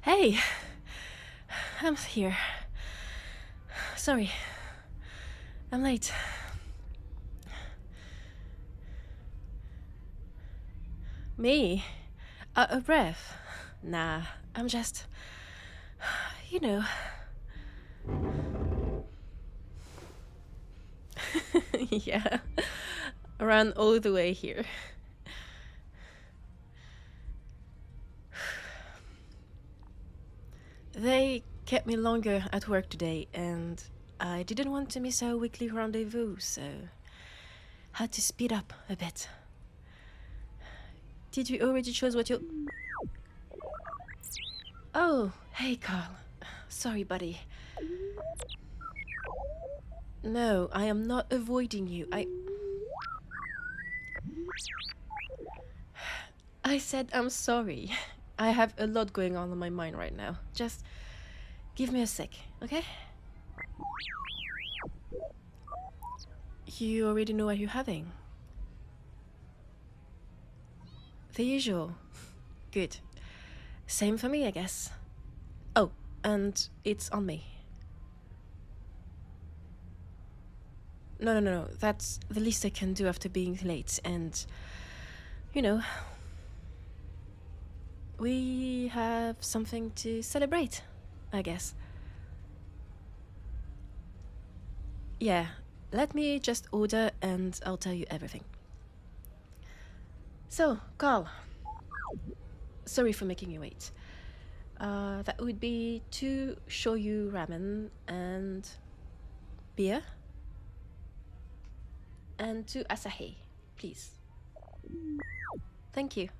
Hey, I'm here. Sorry, I'm late. Me? A breath? Nah, I'm just. You know. Yeah, ran all the way here. They kept me longer at work today, and I didn't want to miss our weekly rendezvous, so had to speed up a bit. Did you already choose what you? Oh, hey, Carl. Sorry, buddy. No, I am not avoiding you. I said I'm sorry. I have a lot going on my mind right now. Just give me a sec, okay? You already know what you're having. The usual. Good. Same for me, I guess. Oh, and it's on me. No. That's the least I can do after being late. And, you know, we have something to celebrate, I guess. Yeah, let me just order and I'll tell you everything. So, Carl, sorry for making you wait. That would be two shoyu ramen and beer, and two asahi, please. Thank you.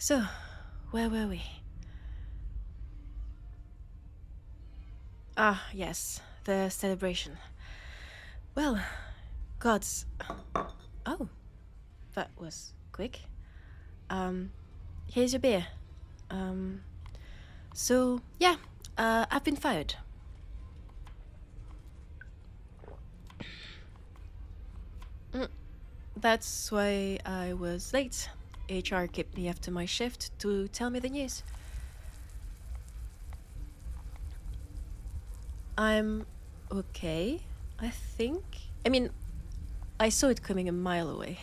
So, where were we? Ah, yes, the celebration. Well, gods. Oh, that was quick. Um, Here's your beer. Um, so, yeah, I've been fired. Mm, that's why I was late. HR kept me after my shift to tell me the news. I'm okay, I think. I mean, I saw it coming a mile away.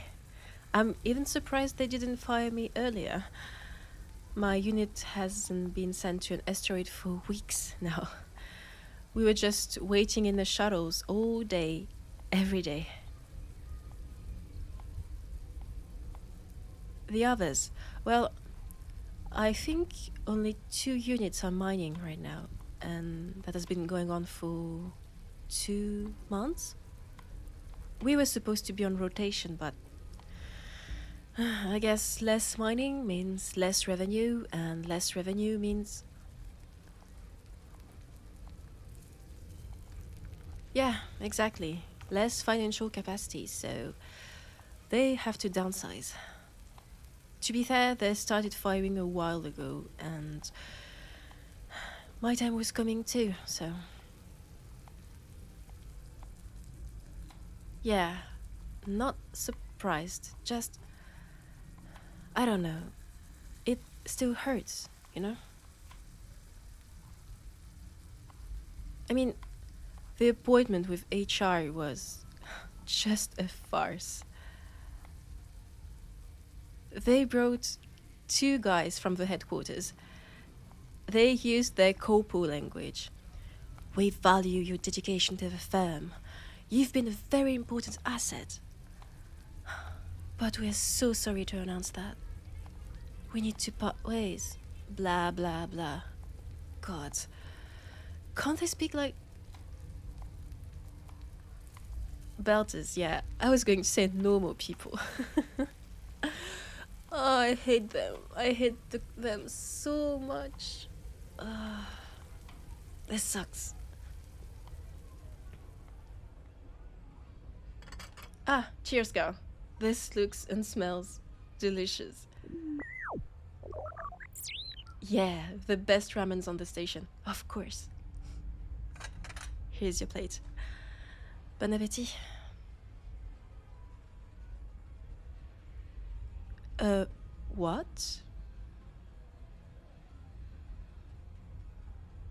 I'm even surprised they didn't fire me earlier. My unit hasn't been sent to an asteroid for weeks now. We were just waiting in the shuttles all day, every day. The others, well, I think only 2 units are mining right now, and that has been going on for 2 months. We were supposed to be on rotation, but I guess less mining means less revenue, and less revenue means. Yeah, exactly. Less financial capacity, so they have to downsize. To be fair, they started firing a while ago, and my time was coming too, so. Yeah, not surprised, just. I don't know. It still hurts, you know? I mean, the appointment with HR was just a farce. They brought two guys from the headquarters. They used their corpo language. We value your dedication to the firm. You've been a very important asset. But we're so sorry to announce that. We need to part ways. Blah, blah, blah. God. Can't they speak like. Belters, yeah. I was going to say normal people. Oh, I hate them. I hate them so much. This sucks. Ah, cheers, girl. This looks and smells delicious. Yeah, the best ramens on the station, of course. Here's your plate. Bon appétit. Uh, what?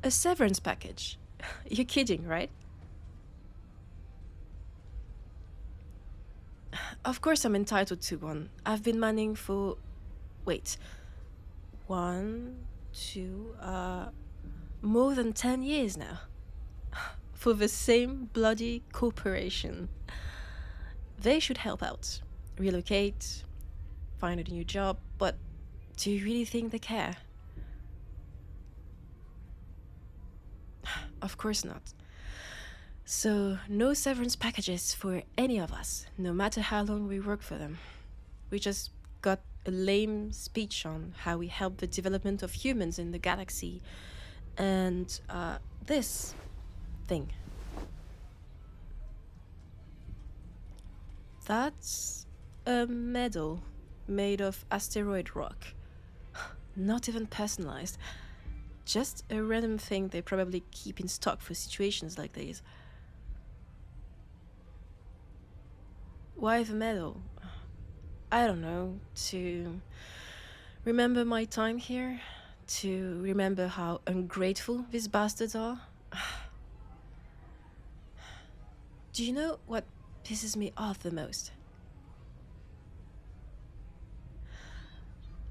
A severance package? You're kidding, right? Of course I'm entitled to one. I've been mining for... Wait. One, two, more than 10 years now. For the same bloody corporation. They should help out. Relocate, find a new job, but do you really think they care? Of course not. So, no severance packages for any of us, no matter how long we work for them. We just got a lame speech on how we help the development of humans in the galaxy. And, this thing. That's a medal made of asteroid rock. Not even personalized. Just a random thing they probably keep in stock for situations like these. Why the medal? I don't know, to remember my time here, to remember how ungrateful these bastards are. Do you know what pisses me off the most?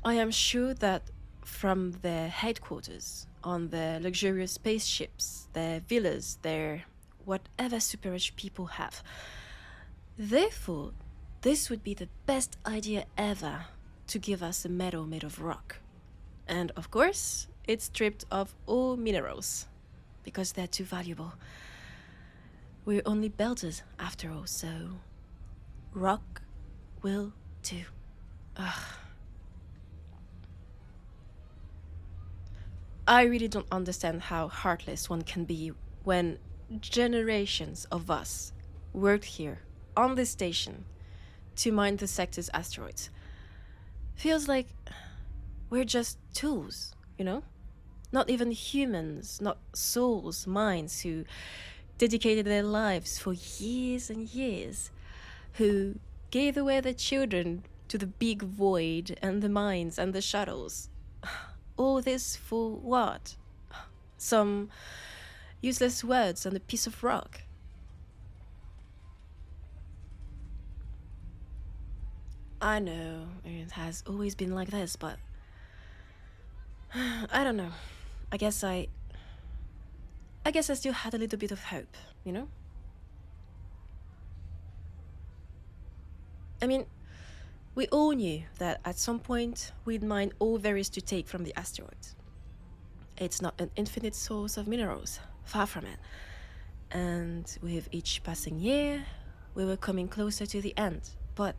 I am sure that from their headquarters, on their luxurious spaceships, their villas, their whatever super rich people have, they thought this would be the best idea ever to give us a medal made of rock. And of course, it's stripped of all minerals, because they're too valuable. We're only belters after all, so rock will do. Ugh. I really don't understand how heartless one can be when generations of us worked here on this station to mine the sector's asteroids. Feels like we're just tools, you know? Not even humans, not souls, minds who dedicated their lives for years and years, who gave away their children to the big void and the mines and the shuttles. All this for what? Some useless words on a piece of rock. I know it has always been like this, but I don't know. I guess I still had a little bit of hope, you know? I mean, we all knew that at some point we'd mine all there is to take from the asteroids. It's not an infinite source of minerals, far from it. And with each passing year, we were coming closer to the end, but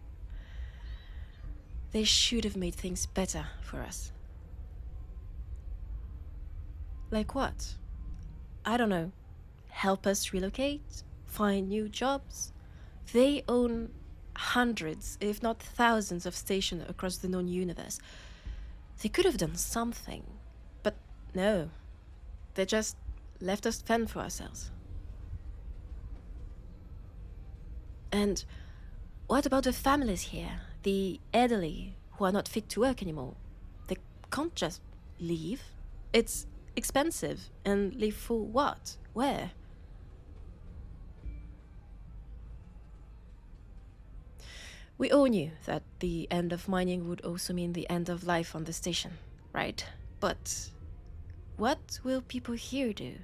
they should have made things better for us. Like what? I don't know. Help us relocate? Find new jobs? They own hundreds, if not thousands, of stations across the known universe. They could have done something, but no. They just left us fend for ourselves. And what about the families here? The elderly who are not fit to work anymore? They can't just leave. It's expensive, and leave for what? Where? We all knew that the end of mining would also mean the end of life on the station, right? But what will people here do?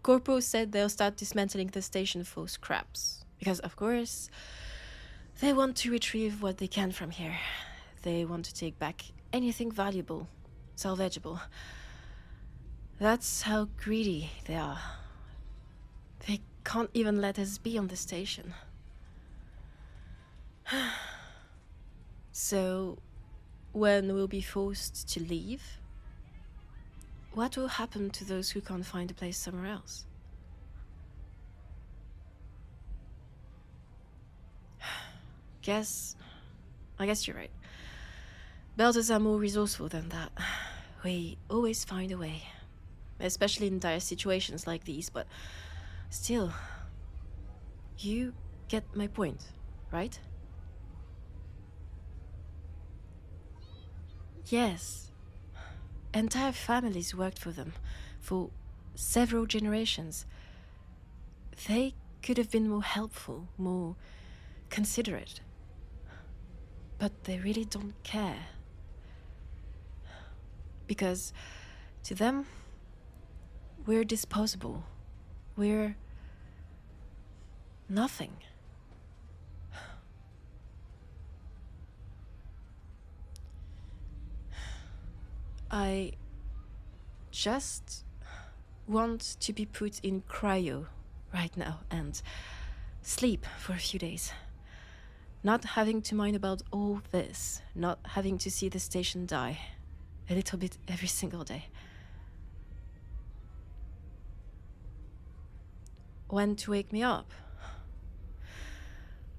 Corpo said they'll start dismantling the station for scraps, because of course they want to retrieve what they can from here. They want to take back anything valuable, salvageable. That's how greedy they are. They can't even let us be on the station. So, when we'll be forced to leave, what will happen to those who can't find a place somewhere else? I guess you're right. Belters are more resourceful than that. We always find a way. Especially in dire situations like these, but still, you get my point, right? Yes. Entire families worked for them, for several generations. They could have been more helpful, more considerate. But they really don't care. Because to them, we're disposable. We're nothing. I just want to be put in cryo right now and sleep for a few days. Not having to mind about all this, not having to see the station die a little bit every single day. When to wake me up?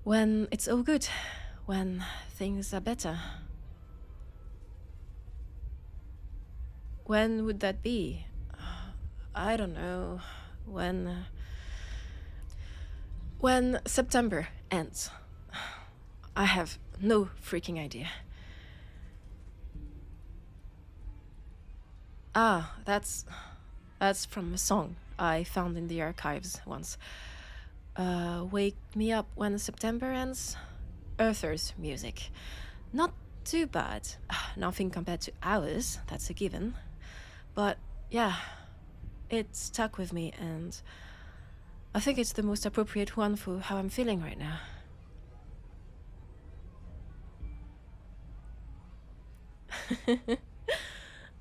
When it's all good, when things are better. When would that be? I don't know. When September ends. I have no freaking idea. Ah, that's from a song I found in the archives once. Wake me up when September ends. Earthers music. Not too bad. Nothing compared to ours, that's a given. But yeah, it stuck with me, and I think it's the most appropriate one for how I'm feeling right now.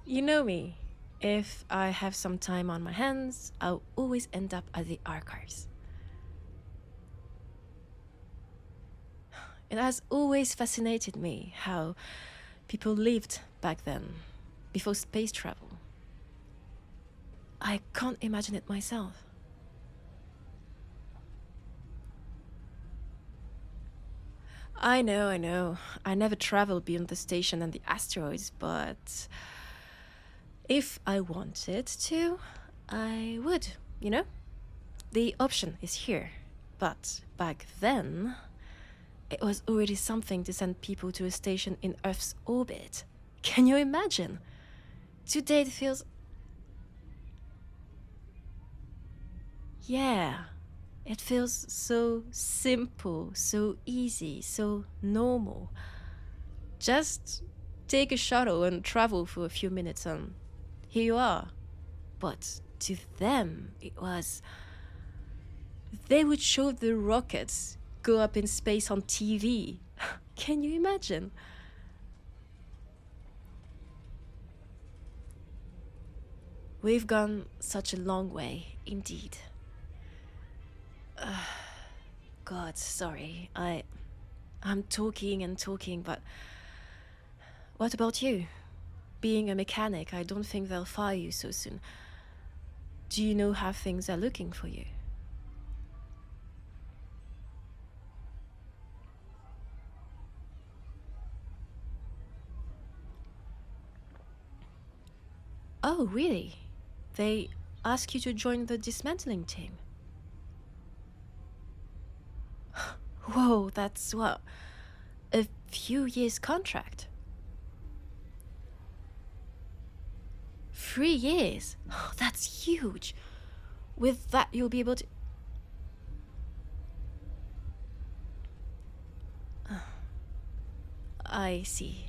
You know me. If I have some time on my hands, I'll always end up at the archives. It has always fascinated me how people lived back then, before space travel. I can't imagine it myself. I know. I never traveled beyond the station and the asteroids, but if I wanted to, I would, you know? The option is here. But back then, it was already something to send people to a station in Earth's orbit. Can you imagine? Today it feels... Yeah, it feels so simple, so easy, so normal. Just take a shuttle and travel for a few minutes and here you are. But to them, it was... They would show the rockets go up in space on TV. Can you imagine? We've gone such a long way, indeed. God, sorry. I'm talking and talking, but what about you? Being a mechanic, I don't think they'll fire you so soon. Do you know how things are looking for you? Oh, really? They ask you to join the dismantling team? Whoa, that's what? A few years contract? 3 years? Oh, that's huge. With that, you'll be able to... I see.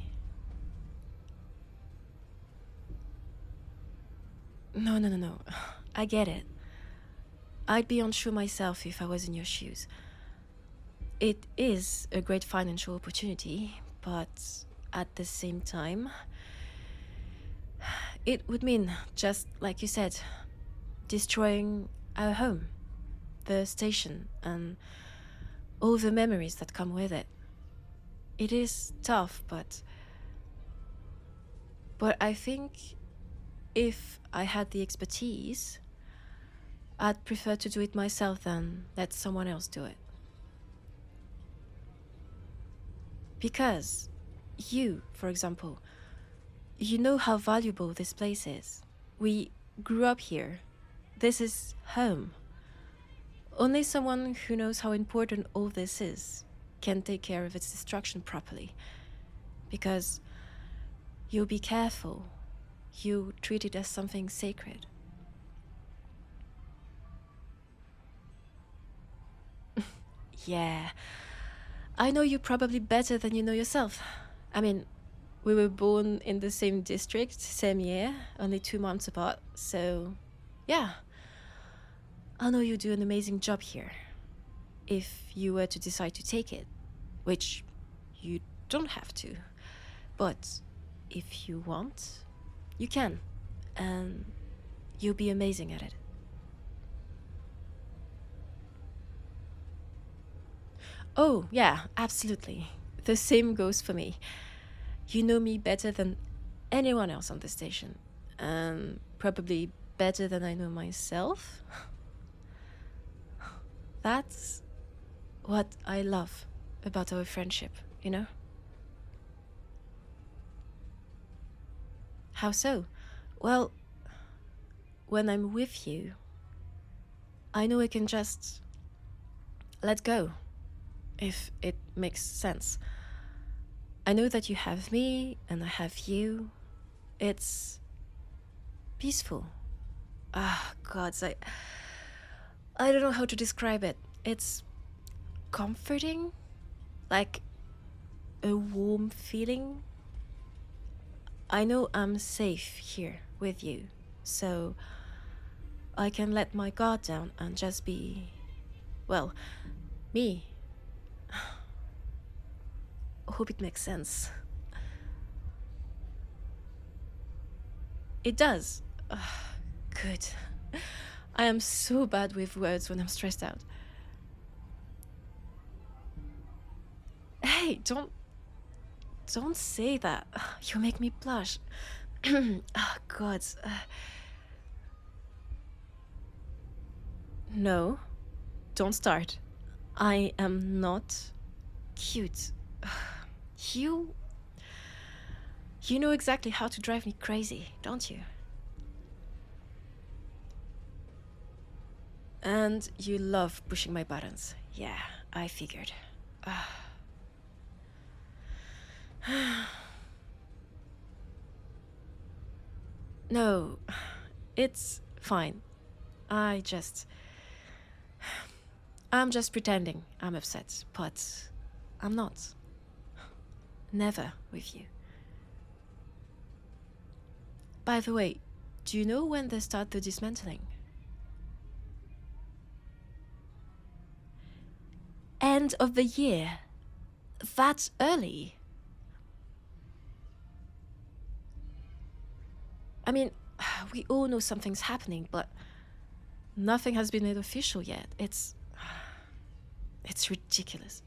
No. I get it. I'd be unsure myself if I was in your shoes. It is a great financial opportunity, but at the same time, it would mean, just like you said, destroying our home, the station, and all the memories that come with it. It is tough, but I think if I had the expertise, I'd prefer to do it myself than let someone else do it. Because you, for example, you know how valuable this place is. We grew up here. This is home. Only someone who knows how important all this is can take care of its destruction properly. Because you'll be careful. You treat it as something sacred. Yeah, I know you probably better than you know yourself. I mean, we were born in the same district, same year, only 2 months apart, so yeah, I know you do an amazing job here. If you were to decide to take it, which you don't have to, but if you want, you can, and you'll be amazing at it. Oh, yeah, absolutely. The same goes for me. You know me better than anyone else on the station, and probably better than I know myself. That's what I love about our friendship, you know? How so? Well, when I'm with you, I know I can just let go, if it makes sense. I know that you have me and I have you. It's peaceful. Ah, gods, I don't know how to describe it. It's comforting, like a warm feeling. I know I'm safe here with you, so I can let my guard down and just be, well, me. Hope it makes sense. It does. Good. I am so bad with words when I'm stressed out. Hey, don't say that. You make me blush. Oh, God. No, don't start. I am not cute. You you know exactly how to drive me crazy, don't you? And you love pushing my buttons. Yeah, I figured. No, it's fine. I just. I'm just pretending I'm upset, but I'm not. Never with you. By the way, do you know when they start the dismantling? End of the year. That early. I mean, we all know something's happening, but nothing has been made official yet. It's ridiculous.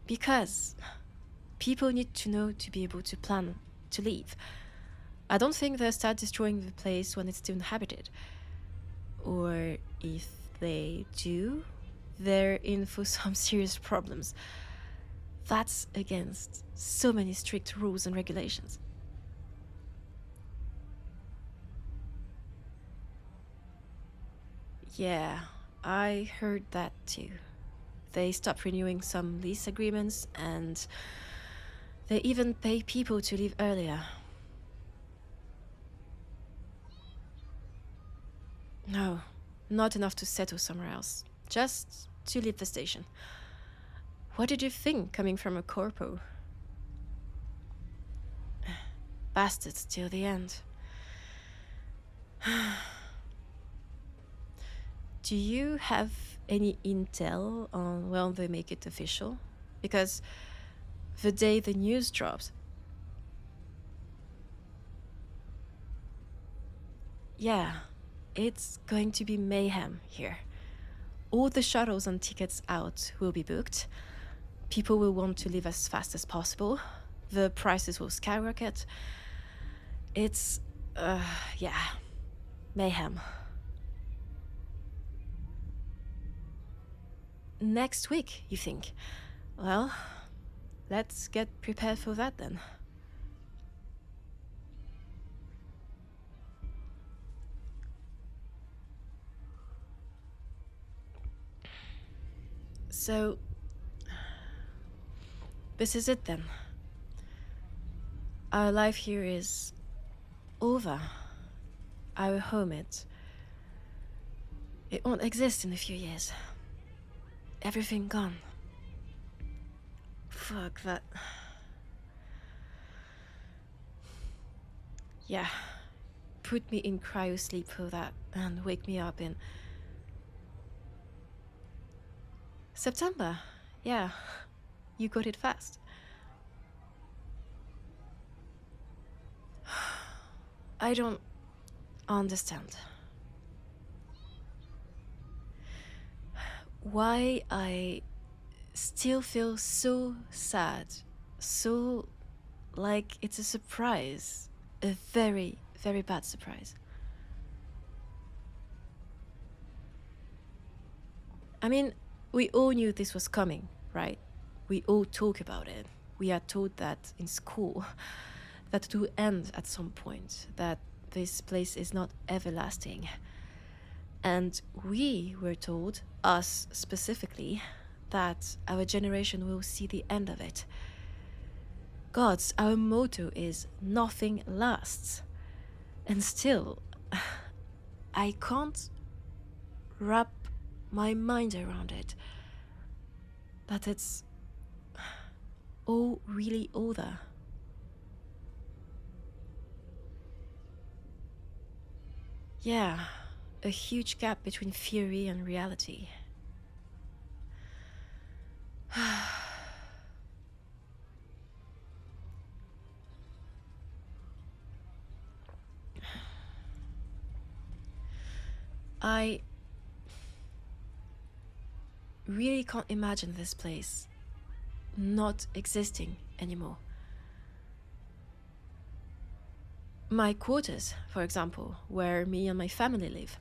Because people need to know to be able to plan to leave. I don't think they'll start destroying the place when it's still inhabited. Or if they do, they're in for some serious problems. That's against so many strict rules and regulations. Yeah, I heard that too. They stopped renewing some lease agreements and they even pay people to leave earlier. No, not enough to settle somewhere else. Just to leave the station. What did you think coming from a corpo? Bastards till the end. Do you have any intel on when they make it official? Because the day the news drops. Yeah, it's going to be mayhem here. All the shuttles and tickets out will be booked. People will want to leave as fast as possible. The prices will skyrocket. It's, yeah, mayhem. Next week, you think? Well, let's get prepared for that then. So, this is it then. Our life here is over. Our home, It won't exist in a few years. Everything gone. Fuck that. Yeah. Put me in cryo sleep for that and wake me up in September. Yeah. You got it fast. I don't understand why I still feel so sad, so like it's a surprise, a very, very bad surprise. I mean, we all knew this was coming, right? We all talk about it. We are told that in school, that it will end at some point, that this place is not everlasting. And we were told, us specifically, that our generation will see the end of it. Gods, our motto is nothing lasts. And still, I can't wrap my mind around it. That it's all really over. Yeah, a huge gap between theory and reality. I really can't imagine this place not existing anymore. My quarters, for example, where me and my family live,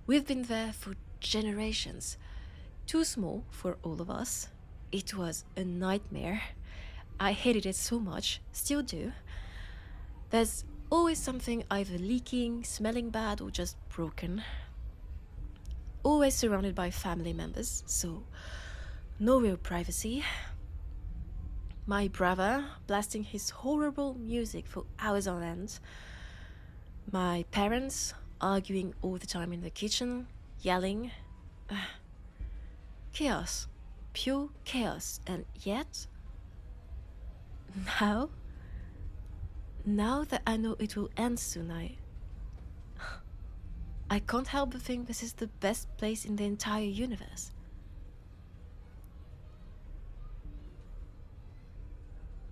we've been there for generations. Too small for all of us. It was a nightmare. I hated it so much, still do. There's always something either leaking, smelling bad, or just broken. Always surrounded by family members, so no real privacy. My brother blasting his horrible music for hours on end. My parents arguing all the time in the kitchen, yelling. Chaos. Pure chaos. And yet, now that I know it will end soon, I can't help but think this is the best place in the entire universe.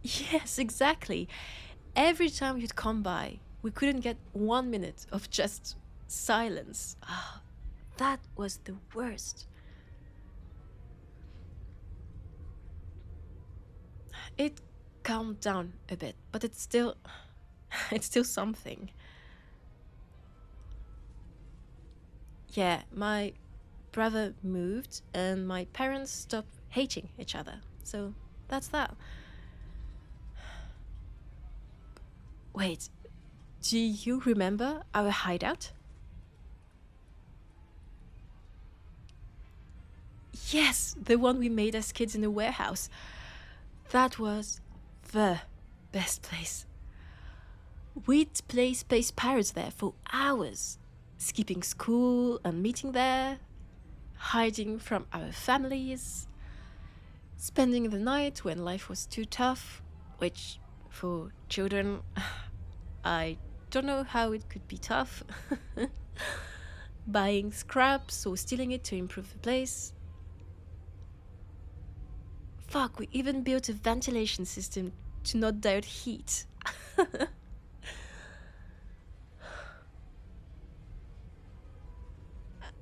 Yes, exactly. Every time you'd come by, we couldn't get 1 minute of just silence. That was the worst. It calmed down a bit, but it's still something. Yeah, my brother moved and my parents stopped hating each other. So that's that. Wait, do you remember our hideout? Yes, the one we made as kids in a warehouse. That was the best place. We'd play Space Pirates there for hours, skipping school and meeting there, hiding from our families, spending the night when life was too tough, which, for children, I don't know how it could be tough. Buying scraps or stealing it to improve the place. Fuck, we even built a ventilation system to not die of heat.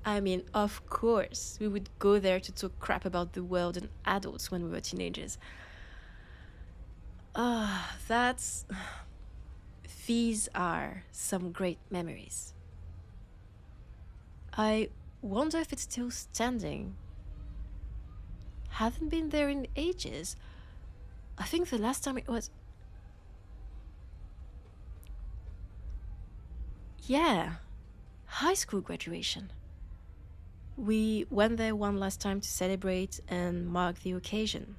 I mean, of course, we would go there to talk crap about the world and adults when we were teenagers. These are some great memories. I wonder if it's still standing. Haven't been there in ages. I think the last time it was... Yeah, high school graduation. We went there one last time to celebrate and mark the occasion.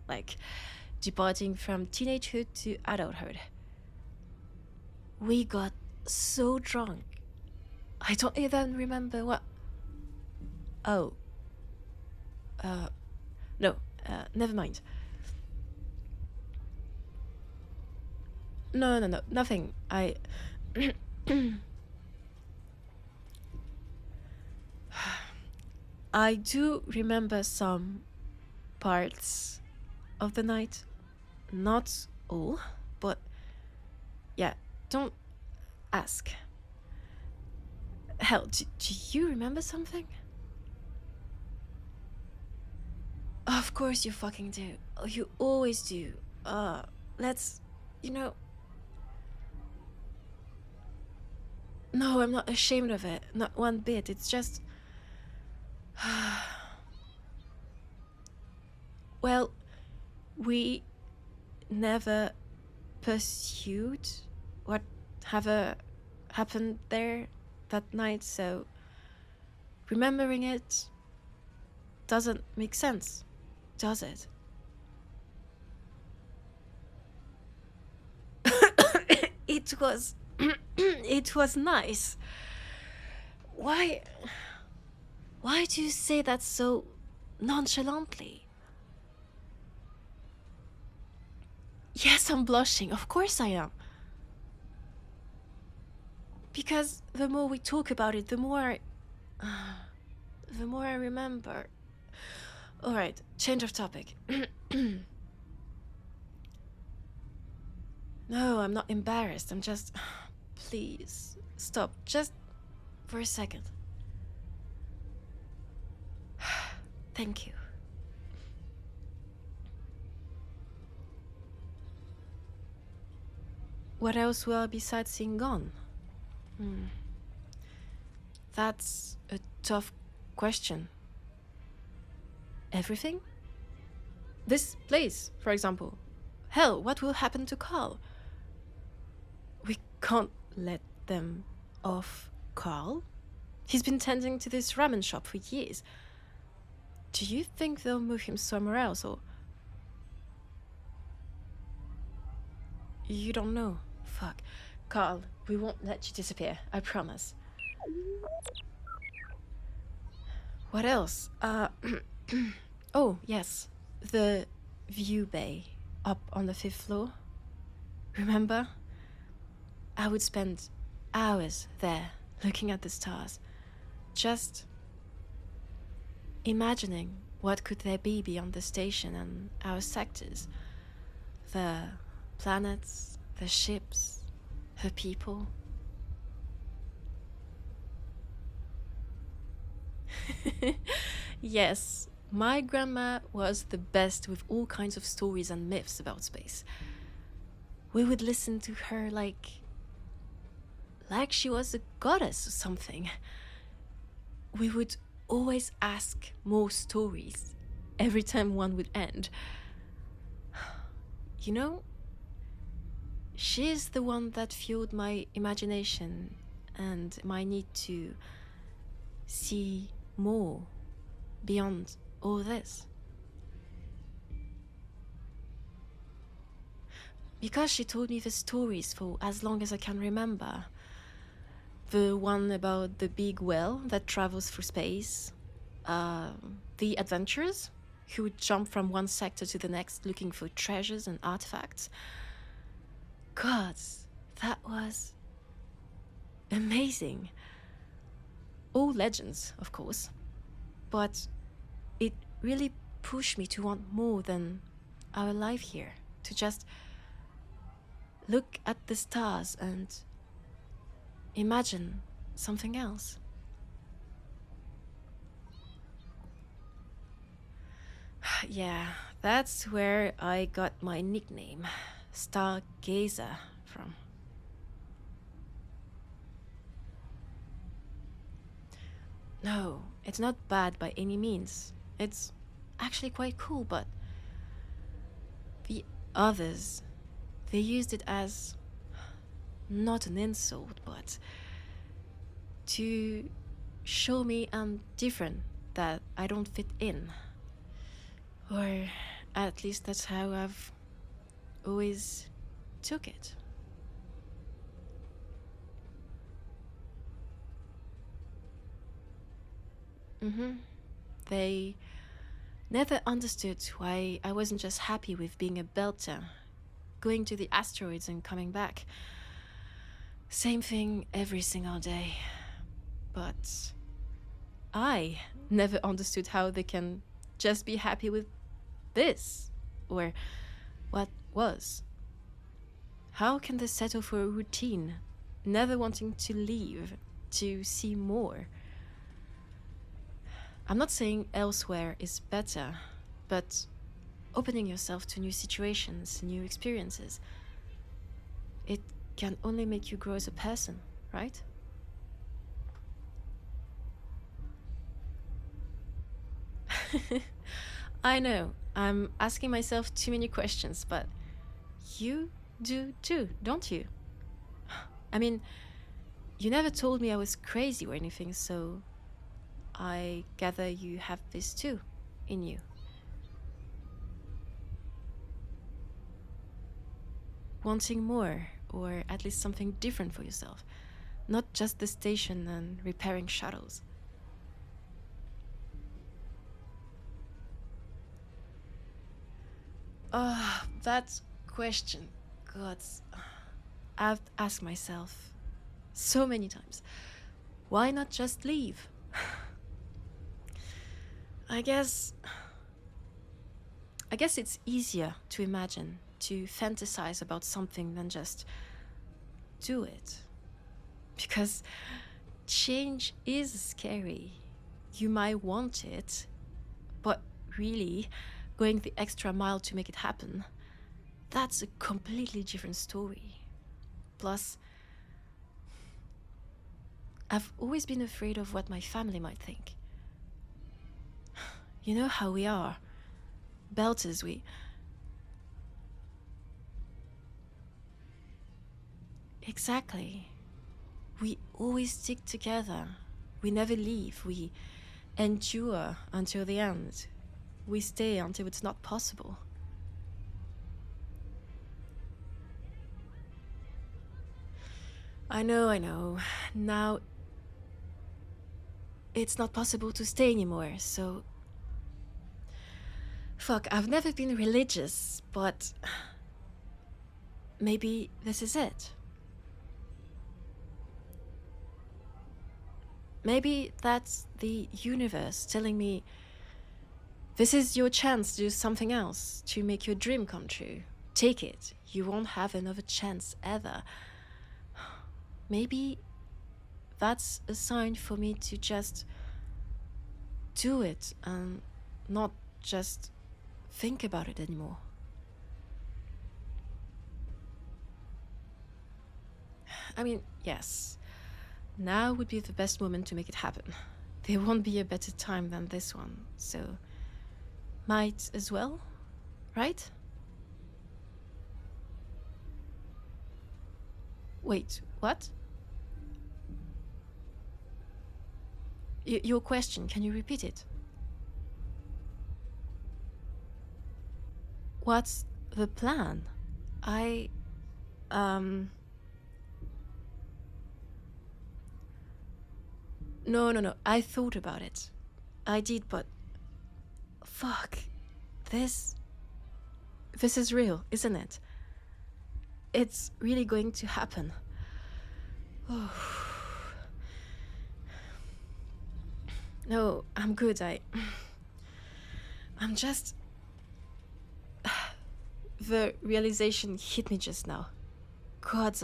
Like, departing from teenagehood to adulthood. We got so drunk. I don't even remember what... Oh, no, never mind. No, no, no, nothing. I do remember some parts of the night. Not all, but yeah, don't ask. Hell, do you remember something? Of course you fucking do. Oh, you always do. Let's, you know. No, I'm not ashamed of it. Not one bit. It's just. Well, we never pursued what have happened there that night, so remembering it doesn't make sense, does it? It was it was nice. Why why do you say that so nonchalantly? Yes, I'm blushing. Of course I am. Because the more we talk about it, the more I remember. All right, change of topic. No, I'm not embarrassed. I'm just please stop just for a second. Thank you. What else will I be sightseeing on? That's a tough question. Everything? This place, for example. Hell, what will happen to Carl? We can't let them off Carl. He's been tending to this ramen shop for years. Do you think they'll move him somewhere else, or... You don't know? Fuck. Carl, we won't let you disappear, I promise. What else? Oh, yes. The view bay up on the 5th floor. Remember? I would spend hours there looking at the stars, just imagining what could there be beyond the station and our sectors. The planets, the ships, the people. Yes, my grandma was the best with all kinds of stories and myths about space. We would listen to her like she was a goddess or something. We would always ask more stories every time one would end. You know, she's the one that fueled my imagination and my need to see more beyond all this. Because she told me the stories for as long as I can remember. The one about the big whale that travels through space. The adventurers who would jump from one sector to the next looking for treasures and artifacts. God, that was amazing. All legends, of course. But it really pushed me to want more than our life here. To just look at the stars and imagine something else. Yeah, that's where I got my nickname, Stargazer, from. No, it's not bad by any means. It's actually quite cool, but the others, they used it as not an insult, but to show me I'm different, that I don't fit in. Or at least that's how I've always took it. They never understood why I wasn't just happy with being a belter, going to the asteroids and coming back. Same thing every single day. But I never understood how they can just be happy with this, or what was. How can they settle for a routine, never wanting to leave, to see more? I'm not saying elsewhere is better, but opening yourself to new situations, new experiences, it can only make you grow as a person, right? I know, I'm asking myself too many questions, but you do too, don't you? I mean, you never told me I was crazy or anything, so I gather you have this too in you. Wanting more, or at least something different for yourself, not just the station and repairing shuttles. That question, God, I've asked myself so many times, why not just leave? I guess it's easier to imagine, to fantasize about something than just do it. Because change is scary. You might want it, but really, going the extra mile to make it happen, that's a completely different story. Plus, I've always been afraid of what my family might think. You know how we are. Belters, we... Exactly. We always stick together. We never leave. We endure until the end. We stay until it's not possible. I know. Now, it's not possible to stay anymore, so... Fuck, I've never been religious, but... maybe this is it. Maybe that's the universe telling me, this is your chance to do something else, to make your dream come true. Take it. You won't have another chance ever. Maybe that's a sign for me to just do it and not just think about it anymore. I mean, yes, now would be the best moment to make it happen. There won't be a better time than this one, so might as well, right? Wait, what? Your question, can you repeat it? What's the plan? No. I thought about it. I did, but... Fuck. This is real, isn't it? It's really going to happen. Oh. No, I'm good. I'm just... The realization hit me just now. God,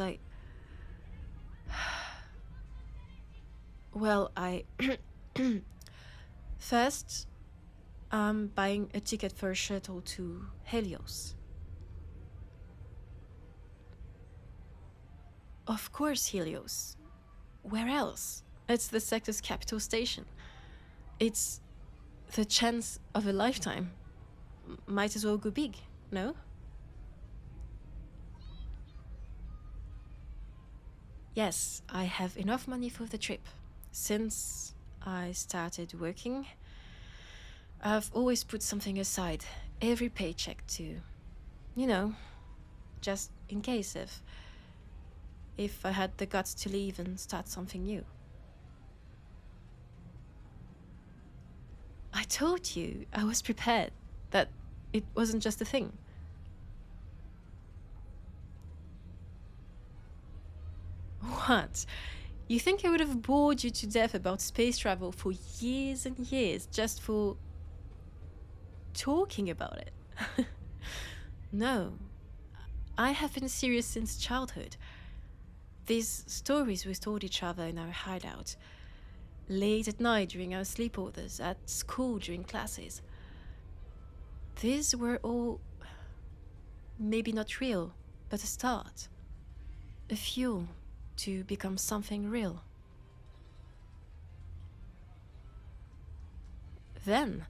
Well, First, I'm buying a ticket for a shuttle to Helios. Of course, Helios. Where else? It's the sector's capital station. It's the chance of a lifetime. Might as well go big, no? Yes, I have enough money for the trip. Since I started working, I've always put something aside, every paycheck to, just in case if I had the guts to leave and start something new. I told you I was prepared, that it wasn't just a thing. What? You think I would have bored you to death about space travel for years and years just for talking about it? No. I have been serious since childhood. These stories we told each other in our hideout, late at night during our sleepovers, at school during classes. These were all maybe not real, but a start. A fuel to become something real. Then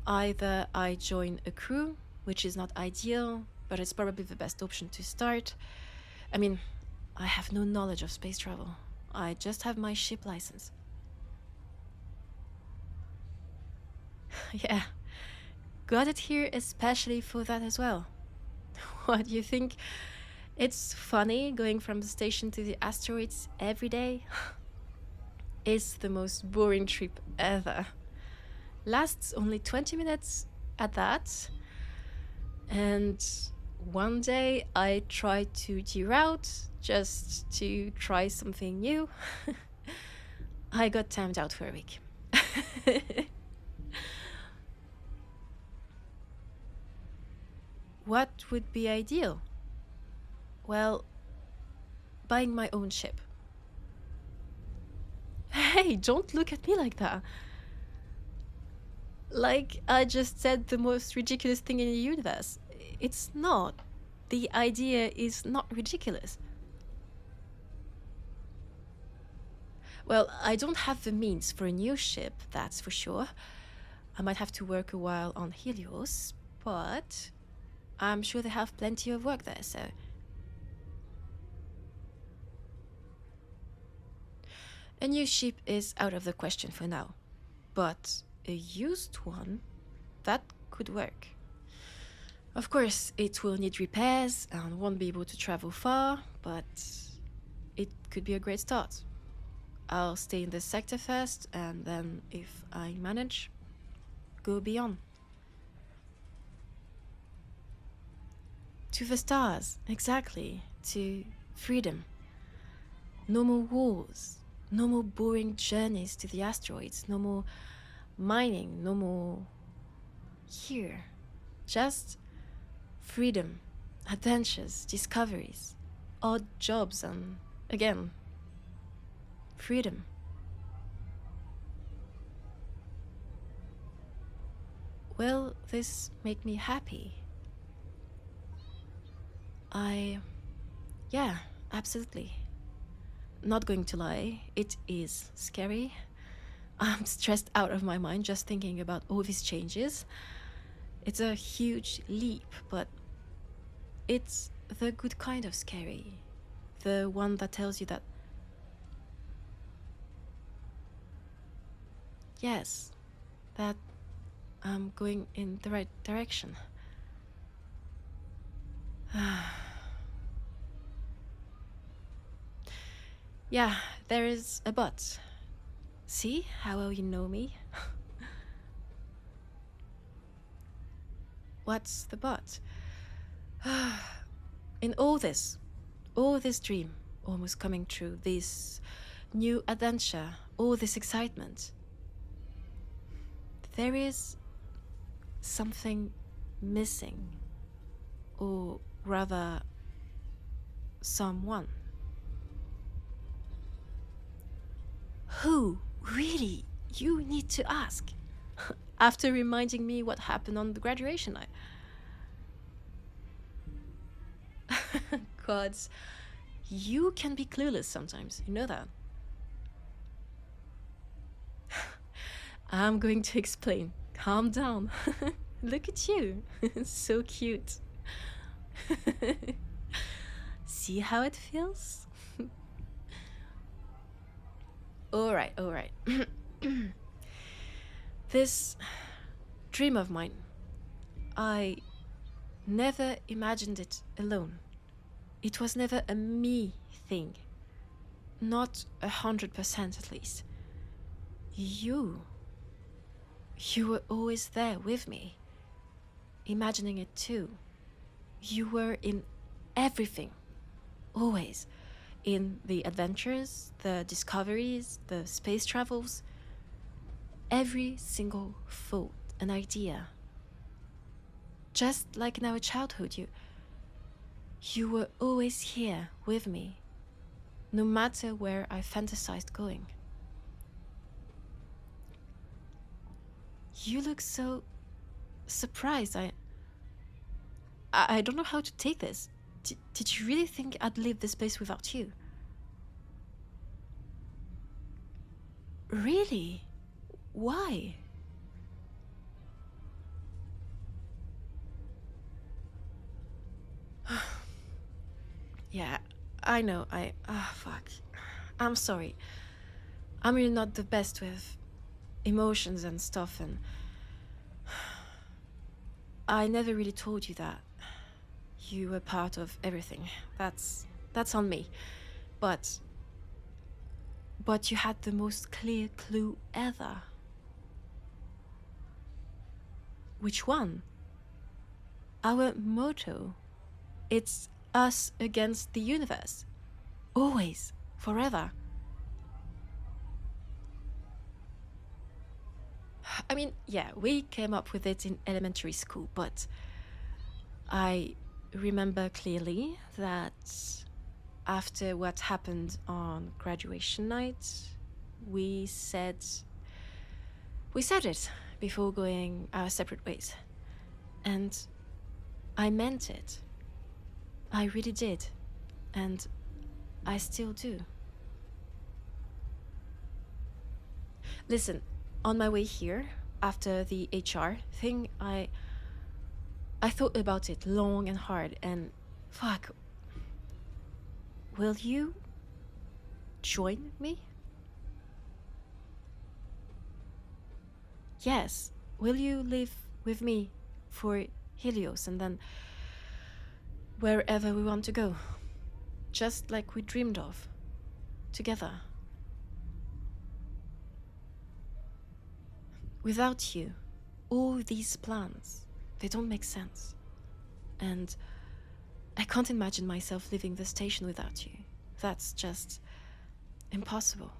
either I join a crew, which is not ideal, but it's probably the best option to start. I mean, I have no knowledge of space travel. I just have my ship license. Yeah, got it here especially for that as well. What, you think it's funny going from the station to the asteroids every day? It's the most boring trip ever. Lasts only 20 minutes at that. And one day I tried to deroute just to try something new. I got timed out for a week. What would be ideal? Well, buying my own ship. Hey, don't look at me like that. Like I just said the most ridiculous thing in the universe. It's not. The idea is not ridiculous. Well, I don't have the means for a new ship, that's for sure. I might have to work a while on Helios, but I'm sure they have plenty of work there, so... A new ship is out of the question for now, but a used one, that could work. Of course, it will need repairs and won't be able to travel far, but it could be a great start. I'll stay in this sector first, and then, if I manage, go beyond. To the stars, exactly. To freedom. No more wars. No more boring journeys to the asteroids. No more mining. No more... here. Just freedom, adventures, discoveries, odd jobs, and, again, freedom. Will this make me happy? Yeah, absolutely. Not going to lie, it is scary. I'm stressed out of my mind just thinking about all these changes. It's a huge leap, but it's the good kind of scary. The one that tells you that, yes, that I'm going in the right direction. Yeah, there is a but. See how well you know me? What's the but? In all this dream almost coming true, this new adventure, all this excitement, there is something missing, or rather, someone. Who? Really? You need to ask. After reminding me what happened on the graduation night. Gods, you can be clueless sometimes, you know that. I'm going to explain. Calm down. Look at you. So cute. See how it feels? All right. This dream of mine, I never imagined it alone. It was never a me thing. Not 100% at least. You. You were always there with me, imagining it too. You were in everything, always. In the adventures, the discoveries, the space travels, every single thought and idea. Just like in our childhood, you were always here with me, no matter where I fantasized going. You look so surprised. I don't know how to take this. Did you really think I'd leave this place without you? Really? Why? Yeah, I know. Fuck. I'm sorry. I'm really not the best with emotions and stuff, and I never really told you that. You were part of everything. That's on me. But you had the most clear clue ever. Which one? Our motto. It's us against the universe. Always. Forever. I mean, yeah, we came up with it in elementary school, but I remember clearly that after what happened on graduation night, we said it before going our separate ways. And I meant it. I really did. And I still do. Listen, on my way here, after the HR thing, I thought about it long and hard, and fuck. Will you join me? Yes. Will you live with me for Helios and then wherever we want to go? Just like we dreamed of. Together. Without you, all these plans, they don't make sense. And I can't imagine myself leaving the station without you. That's just impossible.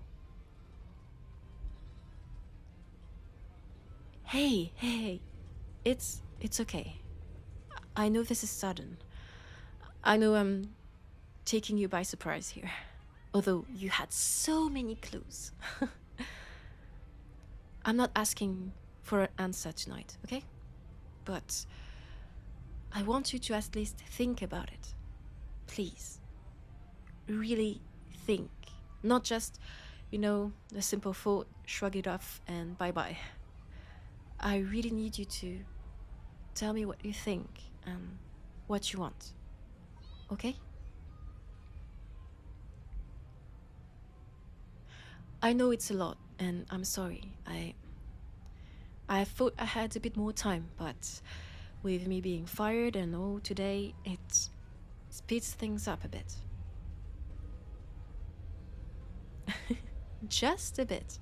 Hey. It's okay. I know this is sudden. I know I'm taking you by surprise here. Although you had so many clues. I'm not asking for an answer tonight, okay? But I want you to at least think about it. Please. Really think. Not just, a simple thought, shrug it off, and bye-bye. I really need you to tell me what you think and what you want. Okay? I know it's a lot, and I'm sorry. I thought I had a bit more time, but with me being fired and all today, it speeds things up a bit. Just a bit.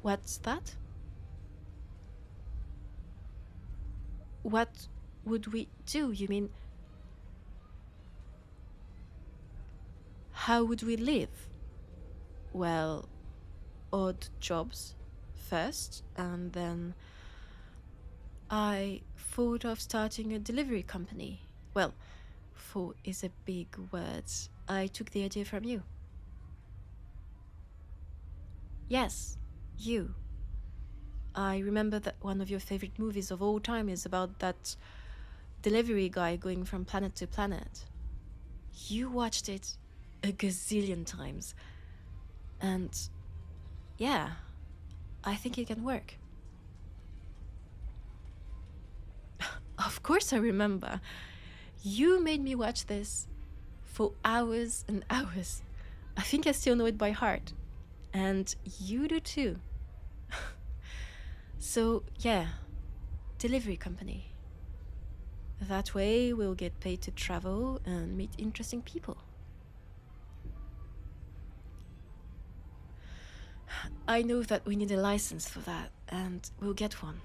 What's that? What would we do? You mean, how would we live? Well, odd jobs first, and then I thought of starting a delivery company. Well, thought is a big word. I took the idea from you. Yes, you. I remember that one of your favorite movies of all time is about that delivery guy going from planet to planet. You watched it a gazillion times. And yeah, I think it can work. Of course I remember. You made me watch this for hours and hours. I think I still know it by heart. And you do too. So, yeah, delivery company. That way we'll get paid to travel and meet interesting people. I know that we need a license for that, and we'll get one.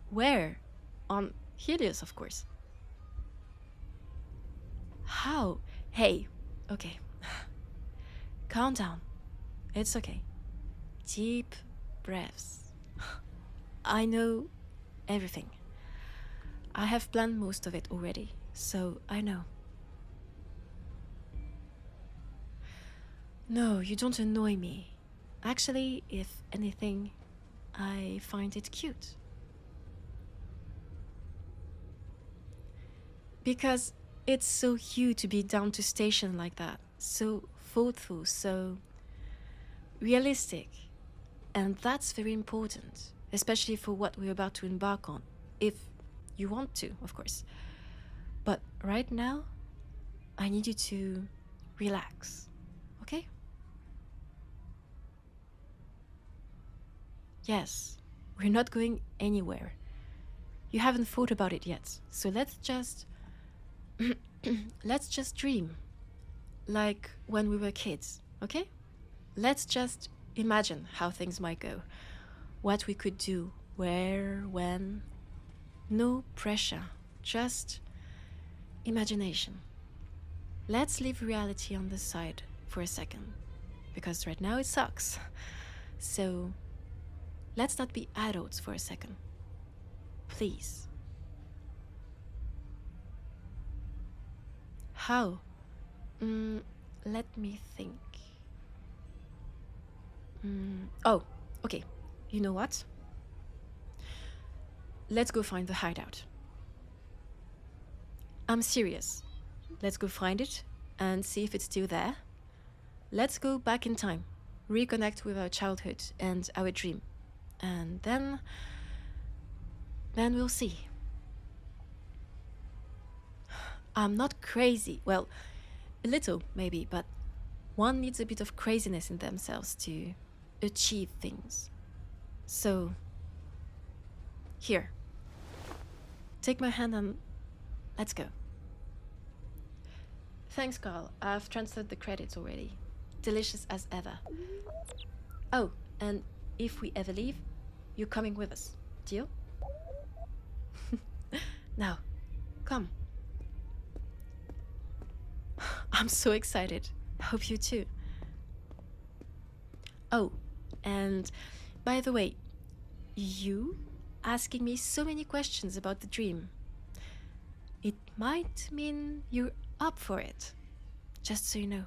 Where? On Helios, of course. How? Hey, okay. Calm down. It's okay. Deep breaths. I know everything. I have planned most of it already, so I know. No, you don't annoy me. Actually, if anything, I find it cute. Because it's so you to be down to station like that. So thoughtful, so realistic. And that's very important, especially for what we're about to embark on. If you want to, of course. But right now, I need you to relax, okay? Yes, we're not going anywhere. You haven't thought about it yet, so let's just dream. Like when we were kids, okay? Let's just imagine how things might go. What we could do, where, when. No pressure, just imagination. Let's leave reality on the side for a second, because right now it sucks. So let's not be adults for a second. Please. How? Let me think. Oh, okay. You know what? Let's go find the hideout. I'm serious. Let's go find it and see if it's still there. Let's go back in time, reconnect with our childhood and our dream. And then we'll see. I'm not crazy. Well, a little maybe, but one needs a bit of craziness in themselves to achieve things. So, here. Take my hand and let's go. Thanks, Carl. I've transferred the credits already. Delicious as ever. Oh, and if we ever leave, you're coming with us. Deal? Now, come. I'm so excited. I hope you too. Oh, and by the way, you asking me so many questions about the dream. It might mean you're up for it. Just so you know.